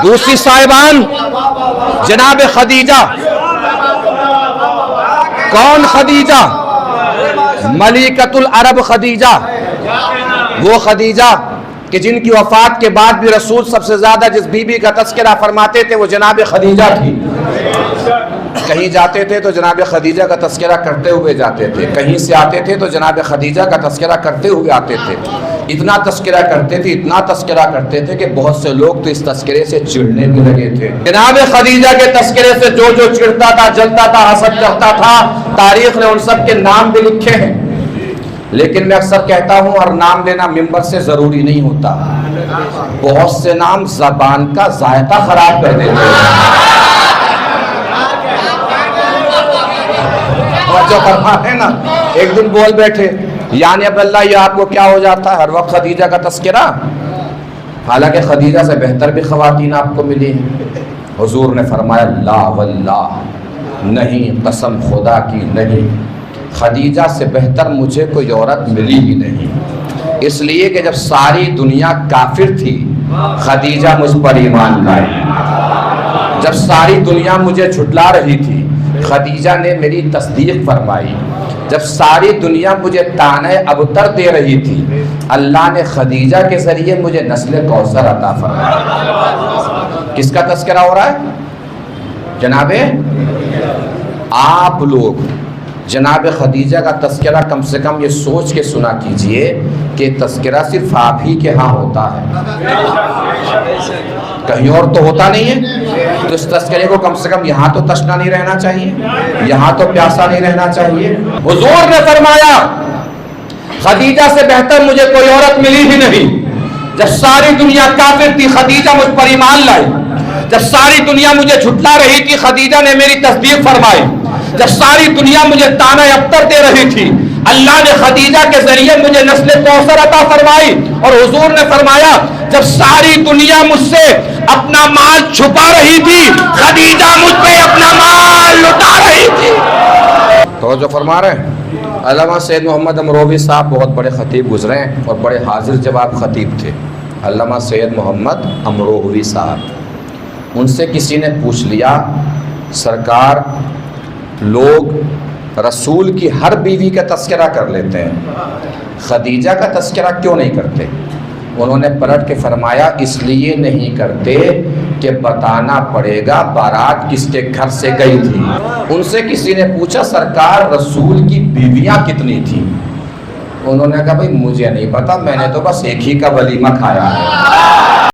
دوسری صاحبان جناب خدیجہ. کون خدیجہ؟ ملکۃ العرب خدیجہ، وہ خدیجہ کہ جن کی وفات کے بعد بھی رسول سب سے زیادہ جس بی بی کا تذکرہ فرماتے تھے وہ جناب خدیجہ تھی. کہیں جاتے تھے تو جناب خدیجہ کا تذکرہ کرتے ہوئے جاتے تھے، کہیں سے آتے تھے تو جناب خدیجہ کا تذکرہ کرتے ہوئے آتے تھے. اتنا تذکرہ کرتے تھے، اتنا تذکرہ کرتے تھے کہ بہت سے لوگ تو اس تذکرے سے چڑھنے بھی لگے تھے. جناب خدیجہ کے تذکرے سے جو جو چڑھتا تھا، جلتا تھا، حسد کرتا تھا، تاریخ نے ان سب کے نام بھی لکھے ہیں. لیکن میں اکثر کہتا ہوں اور نام لینا ممبر سے ضروری نہیں ہوتا. بہت سے نام زبان کا ذائقہ خراب کر دیتے ہیں. اور جو فرماتے ہیں نا، ایک دن بول بیٹھے یعنی اب اللہ یہ آپ کو کیا ہو جاتا ہے ہر وقت خدیجہ کا تذکرہ، حالانکہ خدیجہ سے بہتر بھی خواتین آپ کو ملی ہیں. حضور نے فرمایا لا واللہ، نہیں، قسم خدا کی نہیں، خدیجہ سے بہتر مجھے کوئی عورت ملی ہی نہیں. اس لیے کہ جب ساری دنیا کافر تھی خدیجہ مجھ پر ایمان لائی. جب ساری دنیا مجھے جھٹلا رہی تھی خدیجہ نے میری تصدیق فرمائی. جب ساری دنیا مجھے طعنہ ابتر دے رہی تھی اللہ نے خدیجہ کے ذریعے مجھے نسل کوثر عطا فرمایا. کس کا تذکرہ ہو رہا ہے؟ جناب آپ لوگ جناب خدیجہ کا تذکرہ کم سے کم یہ سوچ کے سنا کیجئے کہ تذکرہ صرف آپ ہی کے ہاں ہوتا ہے، کہیں اور تو ہوتا نہیں ہے. تو اس تذکرے کو کم سے کم یہاں تو تشنا نہیں رہنا چاہیے، یہاں تو پیاسا نہیں رہنا چاہیے. حضور نے فرمایا خدیجہ سے بہتر مجھے کوئی عورت ملی ہی نہیں. جب ساری دنیا کافر تھی خدیجہ مجھ پر ایمان لائی. جب ساری دنیا مجھے جھٹلا رہی تھی خدیجہ نے میری تصدیق فرمائی. جب ساری دنیا مجھے طعنہ ابتر دے رہی تھی اللہ نے خدیجہ کے ذریعے مجھے نسل کوثر عطا فرمائی. اور حضور نے فرمایا جب ساری دنیا مجھ سے اپنا مال چھپا رہی تھی خدیجہ مجھ پہ اپنا مال لٹا رہی تھی. توجہ فرما رہے ہیں. علامہ سید محمد امروہوی صاحب بہت بڑے خطیب گزرے ہیں اور بڑے حاضر جواب خطیب تھے. علامہ سید محمد امروہوی صاحب، ان سے کسی نے پوچھ لیا سرکار لوگ رسول کی ہر بیوی کا تذکرہ کر لیتے ہیں، خدیجہ کا تذکرہ کیوں نہیں کرتے؟ انہوں نے پلٹ کے فرمایا اس لیے نہیں کرتے کہ بتانا پڑے گا بارات کس کے گھر سے گئی تھی. ان سے کسی نے پوچھا سرکار رسول کی بیویاں کتنی تھیں؟ انہوں نے کہا بھائی مجھے نہیں پتا، میں نے تو بس ایک ہی کا ولیمہ کھایا ہے.